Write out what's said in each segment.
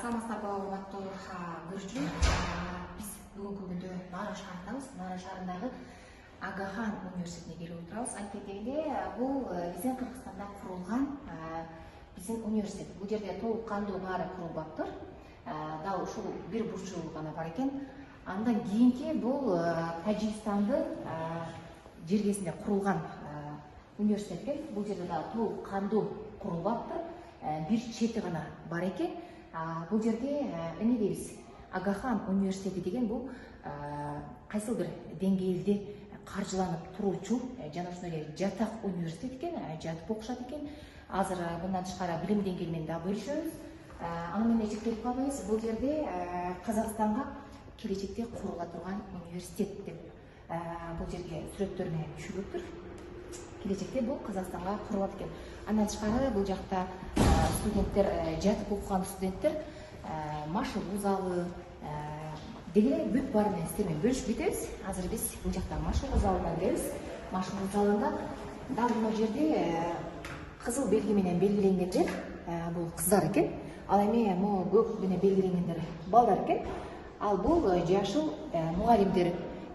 Саламатсыздарбы, урматтуу көрүүчүлөр. Биз бүгүнкү күндө Нара шаарындабыз. Нара шаарындагы Агахан университетине келип отурабыз. Айтып кеткенде, бул биздин Кыргызстанда курулган биздин университет. Бул жерде толук кандуу баары курулбаптыр. Дал ушул бир бурчу гана бар экен. Андан кийинки бул Тажикстандын жергесинде курулган университет экен. Бул жерде да толук кандуу курулбаптыр. Бир чети гана бар экен. Бул жерде эмне дейбиз? Агахан университети деген бул кайсыл бир деңгээлде каржыланып туруучу жана ошондой эле жатак университет экен, жатып окушат экен. Азыр мындан тышкары билим деңгээли менен да бөлүшөбүз. Аны менен чектелип калбайбыз. Бул жерде Казакстанга келечекте курула турган университет деп бул жерге сүрөттөр менен түшүлүптүр. Келечекте бул Казакстанга курулат экен. Андан тышкары бул жакта студенттер, жатып окуган студенттер машыгуу залы деги бүт баары менен сиздер менен бөлүшүп кетебиз. Азыр биз бул жакта машыгуу залына киребиз. Машыгуу залында дал мына жерде кызыл белги менен белгиленгендер бул кыздар экен. Ал эми могу көк менен белгиленгендер балдар экен. Ал бул жашыл мугалимдер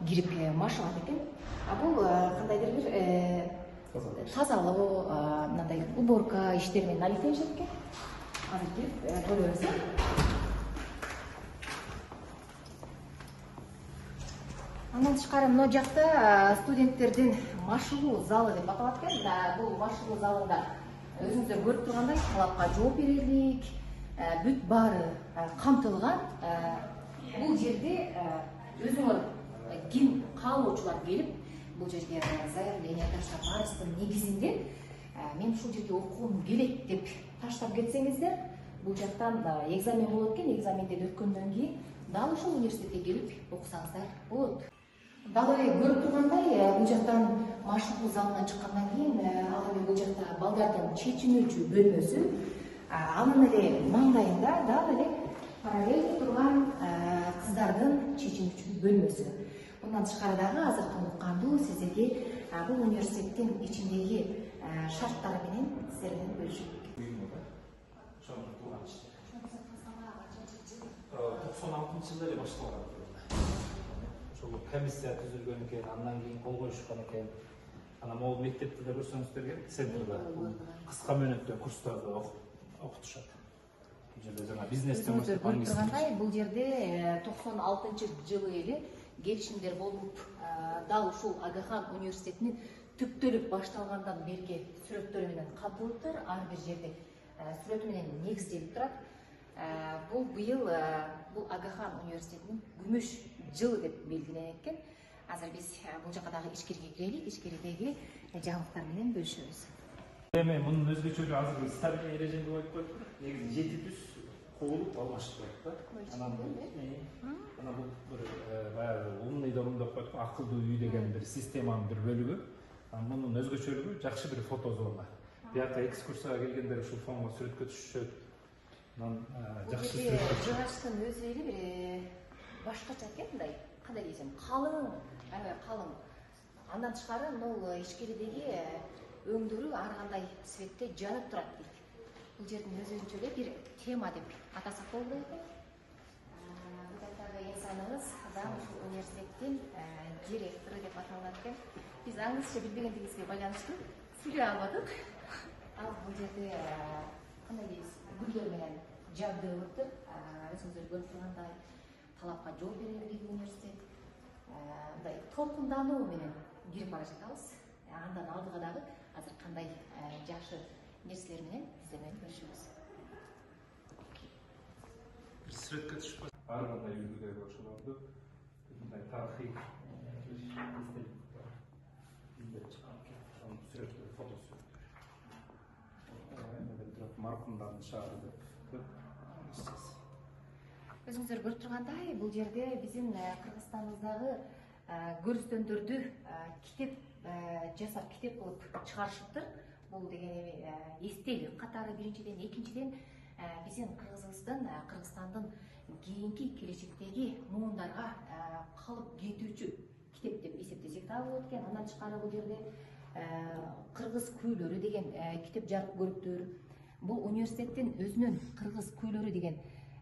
кирип машыгат экен. Бул кандайдыр бир тазалоо, мындай уборка иштери менен алектенишет экен. Азыр кирип көрөбүз. Андан тышкары мына жакта студенттердин машыгуу залы деп аталат экен. Бул машыгуу залында өзүңүздөр көрүп тургандай талапка жооп берерлик, бүт баары камтылган. Бул жерде өзүңөр ким каалоочулар келип бул жерге заявление таштап арыздын негизинде мен ушул жерге окугум келет деп таштап кетсеңиздер, бул жактан экзамен болот экен. Экзаменден өткөндөн кийин дал ушул университетке келип окусаңыздар болот. Дал эле көрүп тургандай, бул жактан машыгуу залынан чыккандан кийин ал эми бул жакта балдардын чечинүүчү бөлмөсү, анын эле маңдайында дал эле параллель турган кыздардын чечинүүчү бөлмөсү. Мындан тышкары дагы азыр толук кандуу сиздерге бул университеттин ичиндеги шарттары менен сиздер менен бөлүшөт. 96-жылы эле башталган. Ошол комиссия түзүлгөн экен, андан кийин кол коюшкан экен. Анан могу мектепте да көрсөңүздөр центрда кыска мөөнөттө курстарды окутушат. Бул жерде жана бизнестен баштап тургандай, бул жерде 96-жылы эле келишимдер болуп, дал ушул Агахан университетинин түптөлүп башталгандан берки сүрөттөр менен катылыптыр. Ар бир жерде сүрөтү менен негизделип турат. Бул быйыл бул Агахан университетинин күмүш жылы деп белгиленет экен. Азыр биз бул жака дагы ичкериге кирелик, ичкеридеги жаңылыктар менен бөлүшөбүз. Эми мунун өзгөчөлүгү азыр стабильный режимде коюп коюптур. Негизи 7 түз куулуп алмаштырып коет да. Анан бул бир баягы умный дом деп коет го, акылдуу үй деген бир системанын бир бөлүгү. Мунун өзгөчөлүгү жакшы бир фото зона. Бияка экскурсияга келгендер ушул фонго сүрөткө түшүшөт. Анан жакшы сүрөт. Жыгачтын өзү эле бир башкача экен, мындай кандай десем, калың, аябай калың. Андан тышкары могу ичкеридеги өңдөрү ар кандай цветте жанып турат дейт. Бул жердин өзүнчө эле бир тема деп атасак болот экен. Мындай инсаныбыз адам ушул университеттин директору деп аталат экен. Биз аңызча билбегендигибизге байланыштуу сүйлөй албадык. Ал бул жерде кандай дейбиз, гүлдөр менен жабдылыптыр. Өзүңүздөр көрүп тургандай талапка жооп берерлик университет. Мындай толкундануу менен кирип бара жатабыз. Андан алдыга дагы азыр кандай жакшы нерселер менен сиздер менен бөлүшөбүз. Бир сүрөткө түшүп ар кандай үлгүдөгү ошолорду мындай тарыхый сүрөттөр, фото сүрөттөр. Маркумдардын шаары деп. Өзүңүздөр көрүп тургандай, бул жерде биздин Кыргызстаныбыздагы көрүстөндөрдү китеп жасап, китеп кылып чыгарышыптыр. Бул деген эми эстелик катары биринчиден, экинчиден биздин Кыргызстандын кийинки келечектеги муундарга калып кетүүчү китеп деп эсептесек да болот экен. Андан тышкары бул жерде кыргыз күүлөрү деген китеп жарык көрүптүр. Бул университеттин өзүнүн кыргыз күүлөрү деген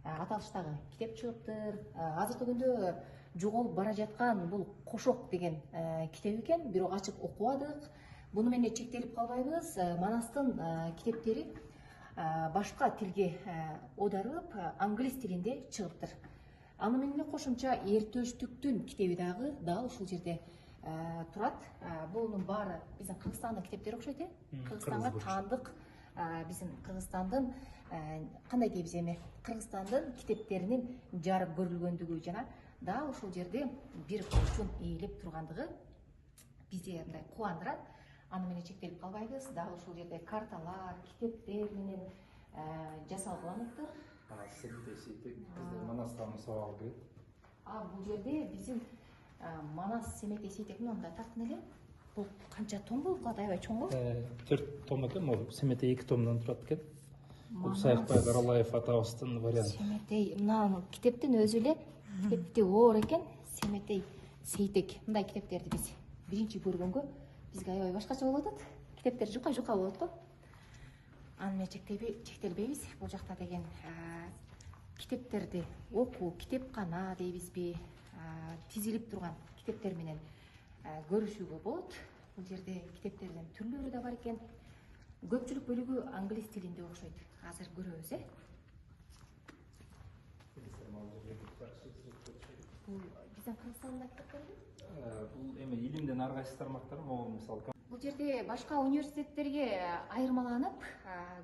аталыштагы китеп чыгыптыр. Азыркы күндө жоголуп бара жаткан бул Кошок деген китеп экен, бирок ачып окубадык. Буну менен чектелип калбайбыз. Манастын китептери башка тилге аударылып, англис тилинде чыгыптыр. Аны менен кошумча Эртөштүктүн китеби дал ушул жерде турат. Бунун баары биздин Кыргызстандын китептери окшойт, Кыргызстанга таандык, биздин Кыргызстандын кандай дейбиз эми, Кыргызстандын китептеринин жарып көрүлгөндүгү жана дал ушул жерде бир бурчун ээлеп тургандыгы бизди мындай кубандырат. Аны менен чектелип калбайбыз. Дал ушул жерде карталар, китептер менен жасалгандыктыр. Биздин Манастан сабак берет. Бул жерде биздин Манас Семетей Сейтек мында тарткын эле. Бул канча том болуп калат, аябай чоң го. 4 том экен, могу Семетей 2 томдон турат экен. Бул Саякбай Каралаев атабыздын варианты. Семетей, мына китептин өзү эле китепти оор экен. Семетей Сейтек. Мындай китептерди биз биринчи көргөнгө бизге аябай башкача болуп атат. Китептер жука болот го. Аны менен чектелбейбиз. Бул жакта деген китептерди окуу, китепкана дейбизби, тизилип турган китептер менен көрүшүүгө болот. Бул жерде китептердин түрлөрү да бар экен. Көпчүлүк бөлүгү англис тилинде окшойт. Азыр көрөбүз, Бул биздин Кыргызстандын китептерби? Бул эми илимдин ар кайсы тармактары, могу мисалы Бул жерде башка университеттерге айырмаланып,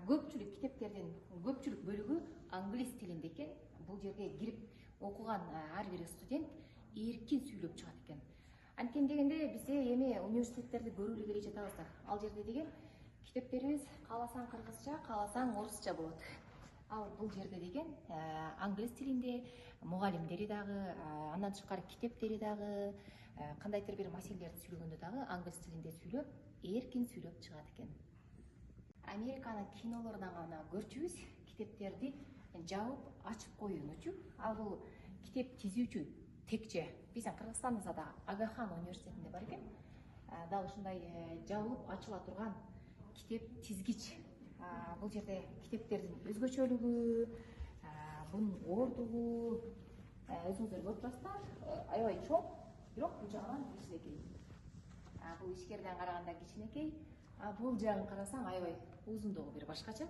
көпчүлүк китептердин көпчүлүк бөлүгү англис тилинде экен. Бул жерге кирип окуган ар бир студент эркин сүйлөп чыгат экен. Анткени дегенде бизде эми университеттерди көрүп келе жатабыз да. Ал жерде деген китептерибиз кааласаң кыргызча, кааласаң орусча болот. Ал бул жерде деген англис тилинде мугалимдери дагы, андан тышкары китептери дагы, кандайдыр бир маселелерди сүйлөгөндө дагы англис тилинде сүйлөп, эркин сүйлөп чыгат экен. Американын кинолорунан гана көрчүбүз китептерди жабып, ачып коюунучу. Ал бул китеп тизүүчү текче биздин Кыргызстандагы да Агахан университетинде бар экен. Дал ушундай жабылып, ачыла турган китеп тизгич. Бул жерде китептердин өзгөчөлүгү, бунун оордугу өзүңүздөр көрүп турасыздар. Аябай чоң, бирок бул жагынан кичинекей. Бул ичкериден караганда кичинекей, бул жагын карасаң аябай узундугу бир башкача.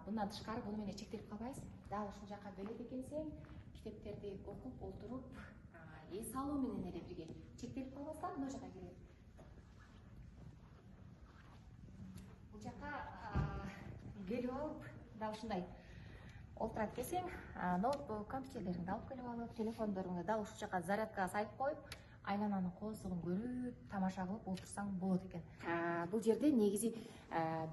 Bundan тышкары буну менен чектелип калбайбыз. Дал ушул жака бөлөт экенсең, китептерди окуп отуруп, эс алуу менен эле бирге чектелип калбастан мына жака келет. Бул жака келип алып, дал ушундай олтурат экенсең, ноутбук, компьютерлериңди алып келип алып, телефондоруңду дал ушул жака зарядкага салып коюп, айлананын коозугун көрүп, тамаша кылып отурсаң болот экен. Бул жерде негизи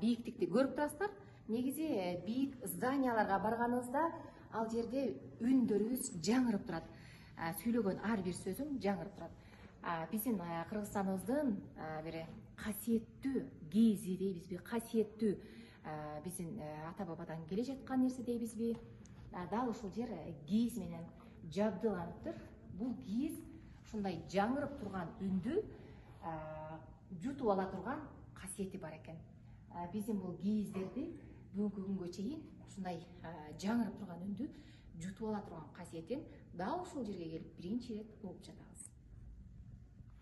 бийиктикти көрүп турасыздар. Негизи бийик зданияларга барганыбызда ал жерде үндөрүбүз жаңырып турат. Сүйлөгөн ар бир сөзүң жаңырып турат. Биздин Кыргызстаныбыздын бир касиеттүү кийизи дейбизби, касиеттүү биздин ата бабадан келе жаткан нерсе дейбизби, дал ушул жер кийиз менен жабдыланыптыр. Бул кийиз ушундай жаңырып турган үндү жутуп ала турган касиети бар экен. Биздин бул кийиздерди бүгүнкү күнгө чейин ушундай жаңырып турган үндү жутуп ала турган касиетин дал ушул жерге келип биринчи ирет угуп жатабыз.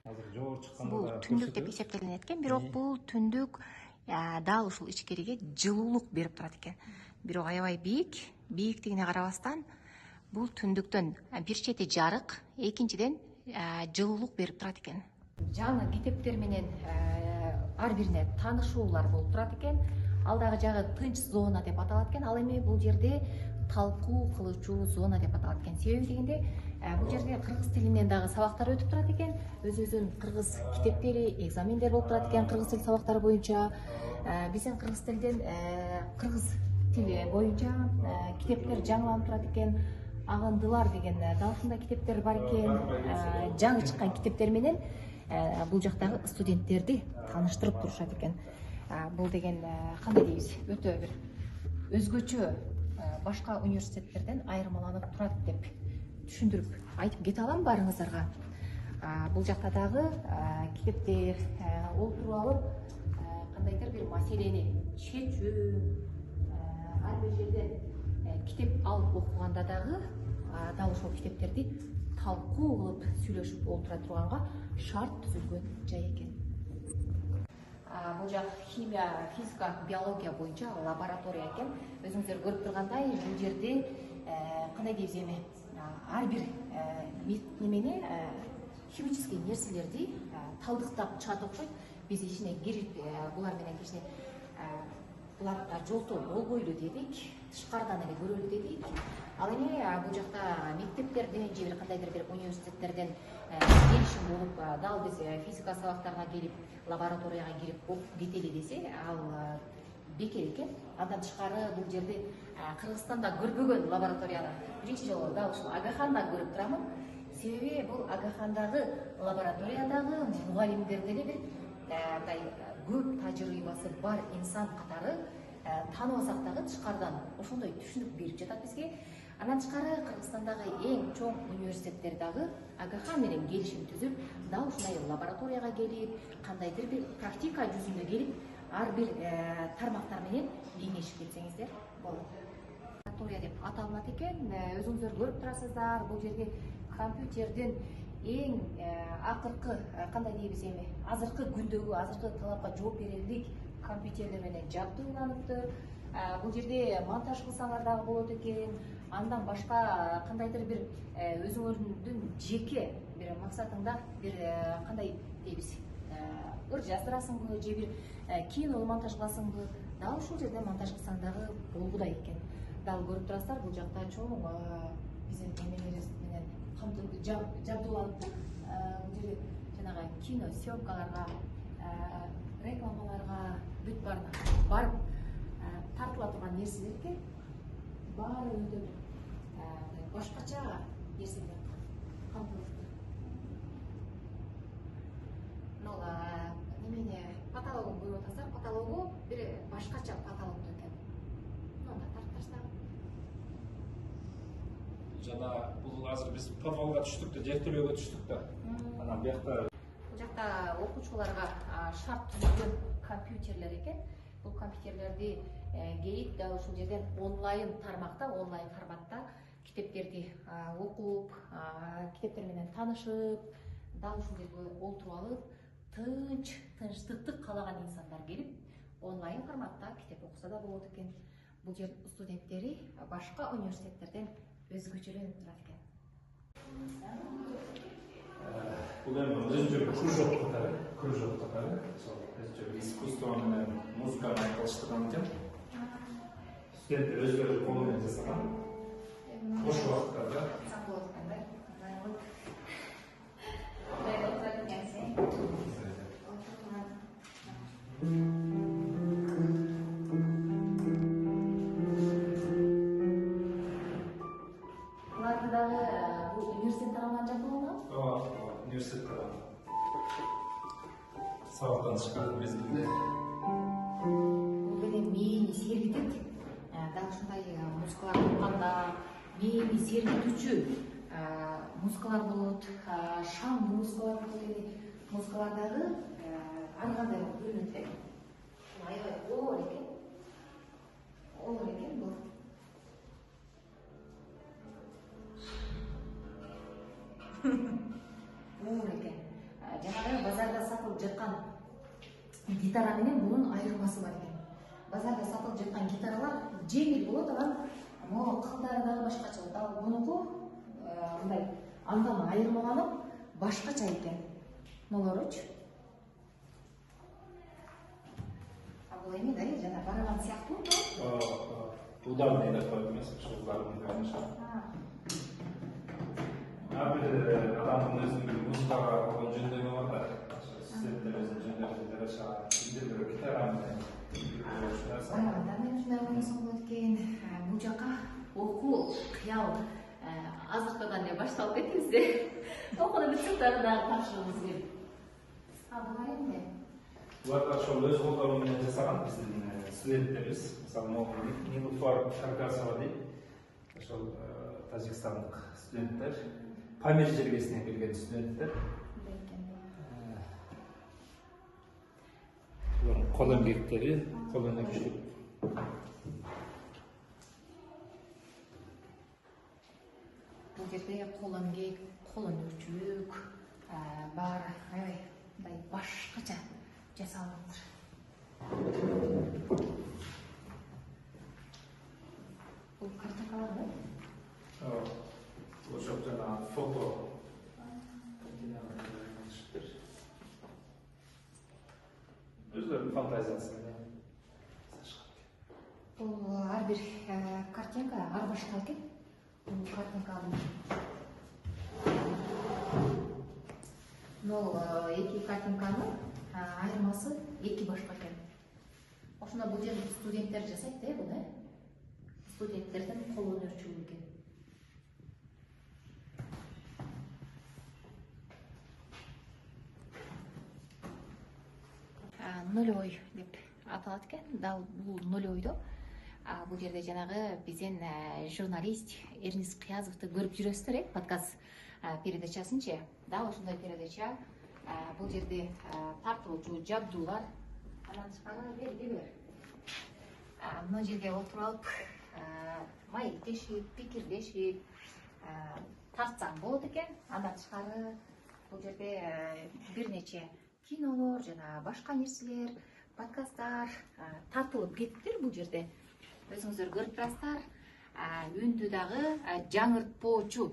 азыр жогору чыкканда Бул түндүк деп эсептелинет экен, бирок бул түндүк дал ушул ичкериге жылуулук берип турат экен. Бирок аябай бийиктигине карабастан бул түндүктөн бир чети жарык, экинчиден жылуулук берип турат экен. Жаңы китептер менен ар бирине таанышуулар болуп турат экен. Ал дагы жагы тынч зона деп аталат экен. Ал эми бул жерде талкуу кылуучу зона деп аталат экен. Себеби дегенде бул жерде кыргыз тилинен дагы сабактар өтүп турат экен. Өзүнүн кыргыз китептери, экзамендер болуп турат экен кыргыз тил сабактары боюнча. Биздин кыргыз тилден кыргыз тили боюнча китептер жаңыланып турат экен. Агындылар деген дал ушундай китептер бар экен. Жаңы чыккан китептер менен бул жактагы студенттерди тааныштырып турушат экен. Бул деген кандай дейбиз, өтө бир өзгөчө башка университеттерден айырмаланып турат деп түшүндүрүп айтып кете алам баарыңыздарга. Бул жакта дагы китептер олтуруп алып, кандайдыр бир маселени чечүү, ар бир жерден китеп алып окуганда дагы дал ошол китептерди талкуу кылып сүйлөшүп олтура турганга шарт түзүлгөн жай экен. Бул жак химия, физика, биология боюнча лаборатория экен. Өзүңүздөр көрүп тургандай, бул жерде кандай дейбиз эми, ар бир немени, химический нерселерди талдыктап чыгат окшойт. Биз ичине кирип, булар менен кичине булар жолтоо болбойлу дедик, тышкарыдан эле көрөлү дедик. Ал эми бул жакта мектептерден же бир кандайдыр бир университеттерден келишим болуп, дал биз физика сабактарына келип, лабораторияга кирип окуп кетели десе, ал бекер экен. Андан тышкары бул жерде Кыргызстанда көрбөгөн лабораторияны биринчи жолу дал ушул Агаханда көрүп турамын. Себеби бул Агахандагы лабораториядагы мугалимдер деле бир мындай көп тажрыйбасы бар инсан катары тааныбасак дагы тышкарыдан ошондой түшүнүк берип жатат бизге. Андан тышкары Кыргызстандагы эң чоң университеттер дагы Агахан менен келишим түзүп, дал ушундай лабораторияга келип, кандайдыр бир практика жүзүндө келип, ар бир тармактар менен кеңешип кетсеңиздер болот. Лаборатория деп аталынат экен. Өзүңүздөр көрүп турасыздар, бул жерде компьютердин эң акыркы кандай дейбиз эми, азыркы күндөгү, азыркы талапка жооп берерлик компьютерлер менен жабдууланыптыр. Бул жерде монтаж кылсаңар дагы болот экен. Андан башка кандайдыр бир өзүңөрдүн жеке бир максатыңда бир кандай дейбиз, ыр жаздырасыңбы же бир кино монтаж кыласыңбы, дал ушул жерде монтаж кылсаң дагы болгудай экен. Дал көрүп турасыздар, бул жакта чоң биздин эмелерибиз менен жабдууланыптыр. Бул жерде жанагы кино съемкаларга, рекламаларга бүт баарына барып тартыла турган нерселер экен. Баары өтө башкача нерселер камтылыптыр. Мына немени потологун көрүп атасыздар, потологу бир башкача потолок экен. Мына тартып таштаган. Жана бул азыр биз подвалга түштүк да, жертөлөгө түштүк да. Анан бuyakта Бул жакта окуучуларга шарт түзүлгөн компьютерлер экен. Бул компьютерлерди келип, дал ушул жерден онлайн тармакта, онлайн форматта китептерди окуп, китептер менен таанышып, дал ушул жерге олтуруп алып, тынчтыкты каалаган инсандар келип, онлайн форматта китеп окуса да болот экен. Бул жер студенттери башка университеттерден өзгөчөлөнүп турат экен. бул эми өзүнчө кружок катары, өзүнчө искусство менен музыканы айкалыштырган экен. Студенттер өздөрү колу менен жасаган. Бош убакыттарда Буларды дагы бул университет тарабынан жабдууланган? университет тарабынан. Сабактан тышкары мезгилде. Бул менен мээни сергитет. Дал ушундай музыкалар окуганда мээни сергитүүчү музыкалар болот, шамдуу музыкалар болот. Музыкалар дагы ар кандай көрүнөт экен. Аябай оор экен. Оор экен бул. Оор экен. Жанагы базарда сатылып жаткан гитара менен бунун айырмасы бар экен. Базарда сатылып жаткан гитаралар жеңил болот, анан могу кылдары дагы башкача болот. Ал мунуку мындай андан айырмаланып башкача экен. Могорочу. Бул эми да жана барабан сыяктуу. Ударный деп коет эмес, ошол ударный конечно. Ар бир адамдын өзүнүн музыкага болгон жөндөмү бар да. Студенттер өзүнүн жөндөмүн жараша, бир гитара менен. Мен ушундай ойлосом болот экен. Бул жака окуу кыял азыркыдан эле башталып кетибизде. Окууну бүтсөк дагы тапшырыбыз келип. Булар эмне? Булар ошол өз колдору менен жасаган биздин студенттерибиз. Мисалы, могу Нилуфар Каргасова дейт. Ошол тажикстандык студенттер, Памир жергесинен келген студенттер. Булардын кол эмгектери, кол өнөкчүлүк. Бул жерде кол эмгек, кол өнөрчүлүк бар, аябай мындай башкача жасалыптыр. Бул картинкалар Ошол жана фото. Өзлөрүнүн фантазиясы менен. Бул ар бир картинка ар башка экен. Бул картинканын эки картинканын айырмасы эки башка экен. Ошондо бул жерде студенттер жасайт да буну, студенттердин кол өнөрчүлүгү экен. Нулевой деп аталат экен. Дал бул нулевойдо бул жерде жанагы биздин журналист Эрнис Кыязовду көрүп жүрөсүздөр, подкаст передачасынчы. Дал ошондой передача. Бул жерде тартылуучу жабдуулар, анан тышкары белгилер. Мына жерге отуруп алып, маектешип, пикирлешип, тартсаң болот экен. Андан тышкары бул жерде бир нече кинолор жана башка нерселер, подкасттар тартылып кетиптир бул жерде. Өзүңүздөр көрүп турасыздар. Үндү дагы жаңыртпоочу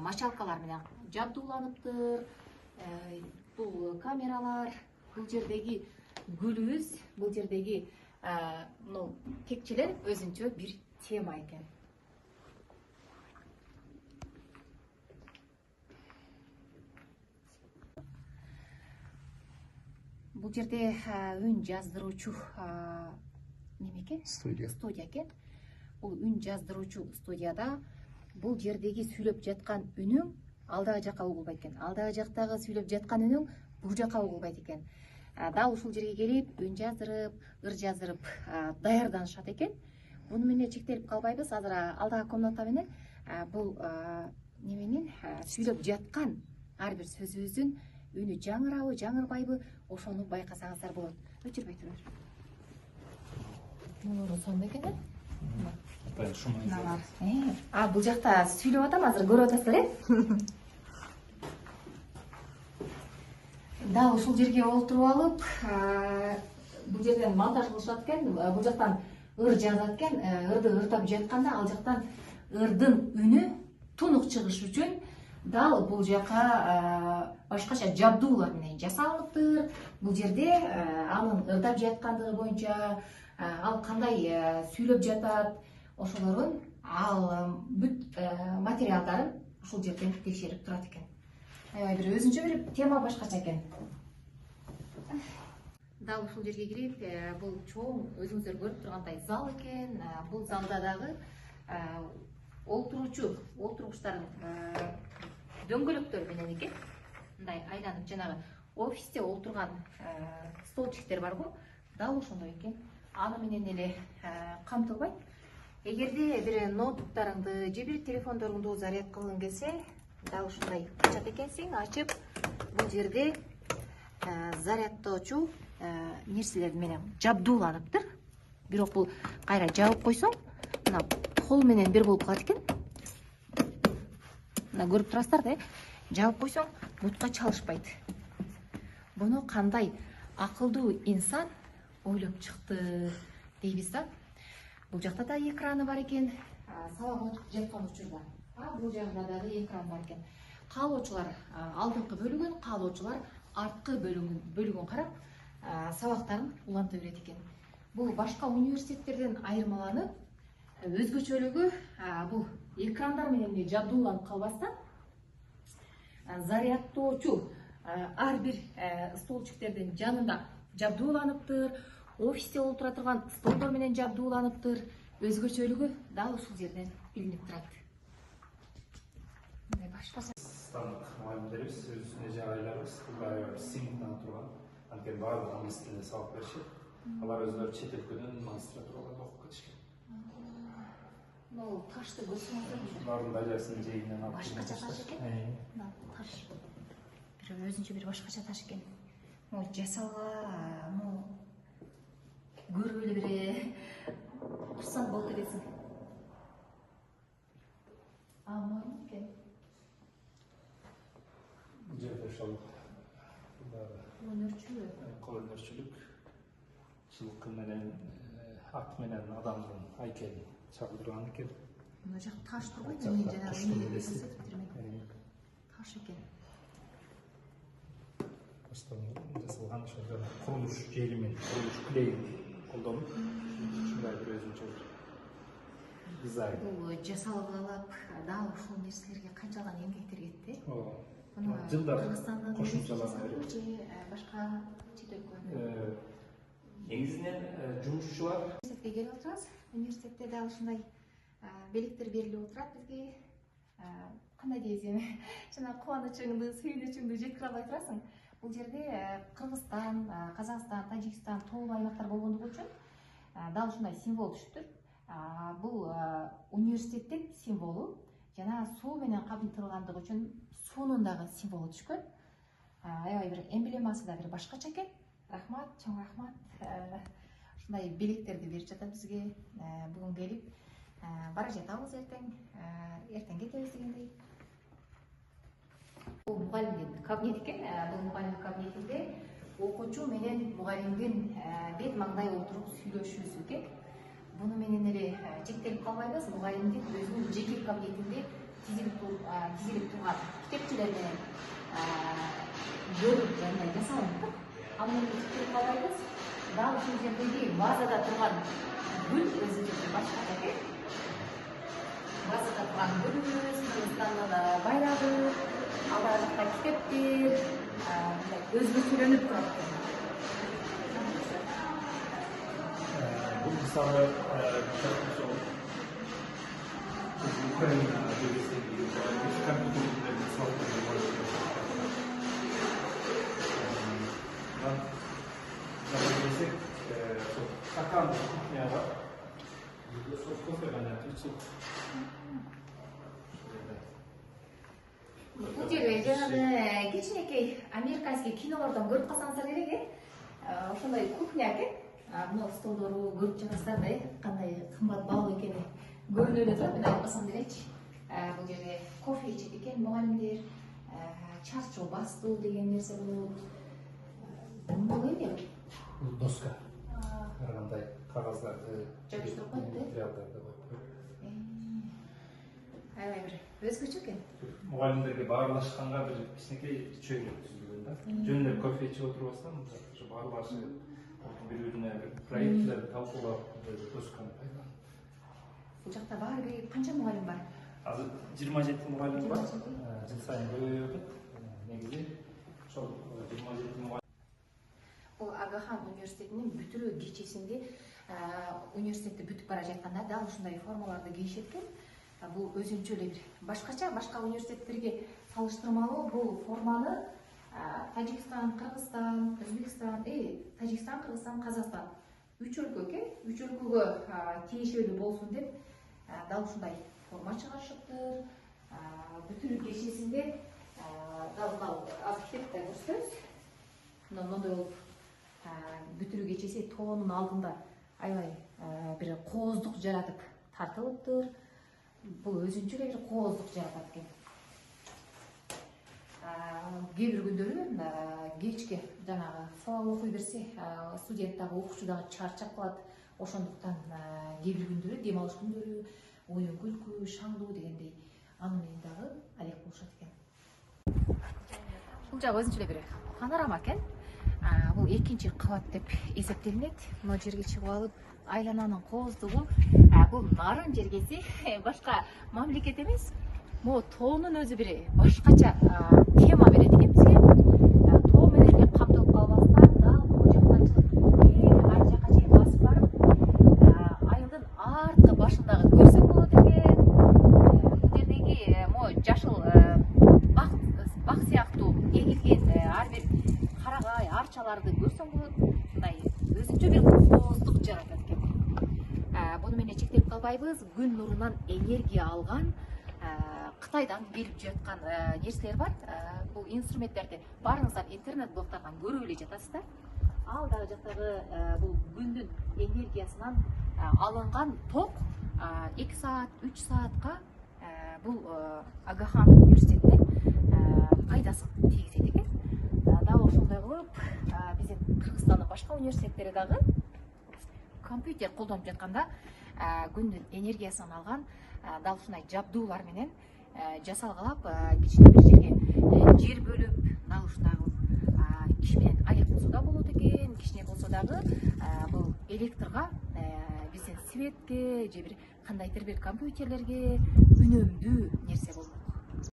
мачалкалар менен жабдууланыптыр. Бул камералар, бул жердеги гүлүбүз, бул жердеги кекчелер өзүнчө бир тема экен. Бул жерде үн жаздыруучу неме экен? Студия экен. Бул үн жаздыруучу студияда бул жердеги сүйлөп жаткан үнүң алдагы жакка угулбайт экен. Алдагы жактагы сүйлөп жаткан үнүң бул жакка угулбайт экен. Дал ушул жерге келип, үн жаздырып, ыр жаздырып даярданышат экен. Буну менен чектелип калбайбыз. Азыр алдагы комната менен бул неменин сүйлөп жаткан ар бир сөзүбүздүн үнү жаңырабы, жаңырбайбы, ошону байкасаңыздар болот. Өчүрбөй туруңар. Муну сонун экен, бул жакта сүйлөп атам, азыр көрүп атасыздар, Дал ушул жерге олтуруп алып, бул жерден монтаж кылышат экен. Бул жактан ыр жазат экен. Ырды ырдап жатканда ал жактан ырдын үнү тунук чыгыш үчүн дал бул жака башкача жабдуулар менен жасалыптыр. Бул жерде анын ырдап жаткандыгы боюнча, ал кандай сүйлөп жатат, ошолорун ал бүт материалдарын ушул жерден текшерип турат экен. Аябай бир өзүнчө бир тема башкача экен. Дал ушул жерге кирип, бул чоң өзүңүздөр көрүп тургандай зал экен. Бул залда дагы олтургучтардын дөңгөлөктөр менен экен. Мындай айланып жанагы офисте олтурган столчиктер барбы? Дал ошондой экен. Аны менен эле камтылбайт. Эгерде бир ноутбуктарыңды же бир телефондоруңду заряд кылгың келсе, дал ушундай ачат экенсиң. Ачып, бул жерде зарядтоочу нерселер менен жабдууланыптыр. Бирок бул кайра жабып койсоң, мына кол менен бир болуп калат экен. Мына көрүп турасыздар да, жабып койсоң, бутка чалышпайт. Буну кандай акылдуу инсан ойлоп чыкты дейбиз да. Бул жакта да экраны бар экен. Сабак окуп жаткан учурда. Бул жагында дагы экран бар экен. Каалоочулар алдыңкы бөлүгүн, каалоочулар арткы бөлүгүн карап, сабактарын уланта берет экен. Бул башка университеттерден айырмаланып, өзгөчөлүгү бул экрандар менен жабдууланып калбастан, зарядтоочу ар бир столчиктердин жанында жабдууланыптыр. Офисте олтура турган столдор менен жабдууланыптыр. Өзгөчөлүгү дал ушул жерден билинип турат. Мындай башкача Станок мугалимдерибиз өзүнө жагайларыбыз аябай сыйынтана турган. Анткени баардык англис тилинде сабак беришет. Алар өзүлөрү чет өлкөдөн магистратураларда окуп кетишкен. Могу ташты көрсөңүздөр, Булардын далясын жейинен алып башкача таш экен. Таш. Бир өзүнчө бир башкача таш экен. Могу жасалга, могу көрүп эле бир турсаң болот элесиң. Мынау экен. ошол кол өнөрчүлүк жылкы менен ат менен адамдын айкелин чагылдырган экен. Мына жак таш турбайбы? Жакта Мен жана куштун элеси. таш экен. Таштан жасалган ошол жана курулуш жери менен курулуш клейин колдонуп ушундай бир өзүнчө дизайн. Бул жасалып алып, дал ушул нерселерге канчалган эмгектер кетти? Ооба. Жылдар кошумчалана берет. Же башка чет өлкө? Негизинен жумушчулар Университетке келип отурабыз. Университетте дал ушундай белектер берилип отурат бизге. Кандай дейсиң? Жана кубанычыңды, сүйүнүчүңдү жеткире албай турасың. Бул жерде Кыргызстан, Казакстан, Тажикстан тоолуу аймактар болгондугу үчүн дал ушундай символ түшүптүр. Бул университеттин символу жана суу менен камтылгандыгы үчүн суунун дагы символу түшкөн. Аябай бир эмблемасы да бир башкача экен. Рахмат, чоң рахмат. Ушундай белектерди берип жатат бизге. Бүгүн келип бара жатабыз эртең кетебиз дегендей. Бул мугалимдин кабинети экен. Бул мугалимдин кабинетинде окуучу менен мугалимдин бет маңдай отуруп сүйлөшүүсү экен. Буну менен эле чектелип калбайбыз. Мугалимдин өзүнүн жеке кабинетинде тизилип турган китепчелер менен бөлүп жасалынып, аны чектелип калбайбыз. Дал ушул жердеги базада турган гүл өзүнчө башкача экен. Базада турган гүл, Кыргызстандын байрагы, алда жакта китептер, өзгөчөлөнүп турат экен. бул мисалы Украина devletleri, kompüterlerin saldırıları başlıyor. Zaten desek, takan kutmaya var. Kofe kaynatıyor. Бул жерде жанагы кичинекей американский кинолордон көрүп калсаңыздар керек ошондой кухня экен. Мына столдору көрүп жатасыздар да, кандай кымбат баалуу экени көрүнүп эле турат. Мен айтпасам делечи. Бул жерде кофе ичет экен мугалимдер, чарчоо бастуу деген нерсе болот. Бул эмне? Бул доска. Ар кандай кагаздарды жабыштырып коет да. материалдарды коюп. Аябай бир өзгөчө экен. Mugallimlerge bağırlaşkanlar bir kişinekey çöyle düzülüğünde. Jönler kofe içi oturmasam, şu bağırlaşı bir ürüne bir proyektler talkılar dostkan payda. Бул жакта баары бир канча мугалим бар? Azı 27 mugallim var. Жыл сайын көбөйүп негизи ошол 27 mugallim. Бул Агахан университетинин бүтүрүү кечесинде университетти бүтүп бара жатканда дал ушундай формаларды кийишет экен. Бул өзүнчө эле бир башкача, башка университеттерге салыштырмалуу бул форманы Тажикстан, Кыргызстан, Өзбекстан, Тажикстан, Кыргызстан, Казакстан 3 өлкө экен. 3 өлкөгө тиешелүү болсун деп дал ушундай форма чыгарышыптыр. Бүтүрүү кечесинде дал аз китепте көрсөтөбүз. Мондой болуп бүтүрүү кечеси тоонун алдында аябай бир кооздук жаратып тартылыптыр. Бул өзүнчө эле бир кооздук жаратат экен. Кээ бир күндөрү кечке жанагы сабак окуй берсе, студент дагы окуучу дагы чарчап калат. Ошондуктан кээ бир күндөрү, дем алыш күндөрү, оюн күлкү, шаңдуу дегендей аны менен дагы алек болушат экен. Бул жагы өзүнчө эле бир панорама экен. Бул экинчи кабат деп эсептелинет. Мына жерге чыгып алып, айлананын кооздугу, бул нарын жергеси башка мамлекет эмес. Могу тоонун өзү бир башкача тема берет экен бизге. Тоо менен эле камтылып калбастан, дал могу жактан чыгып, ай жака чейин басып барып, айылдын арткы башындагы көрсөң болот экен. Бул жердеги могу жашыл бак сыяктуу эгилген ар бир карагай, арчаларды көрсөң болот. Мындай өзүнчө бир кооздук жаратат экен. Буну менен чектелип калбайбыз. Күн нурунан энергия алган Кытайдан келип жаткан нерселер бар. Бул инструменттерди баарыңыздар интернет блогтардан көрүп эле жатасыздар. Ал дагы жактагы бул күндүн энергиясынан алынган ток 2 саат, 3 саатка бул Агахан университетине пайдасын тийгизет экен. ошондой кылып биздин Кыргызстандын башка университеттери дагы компьютер колдонуп жатканда күндүн энергиясын алган дал ушундай жабдуулар менен жасалгалап кичине бир жерге жер бөлүп дал ушундай кылып киши менен айыркылсуу да болот экен. Кичине болсо дагы бул электрга биздин светке же бир кандайдыр бир компьютерлерге үнөмдүү нерсе болуп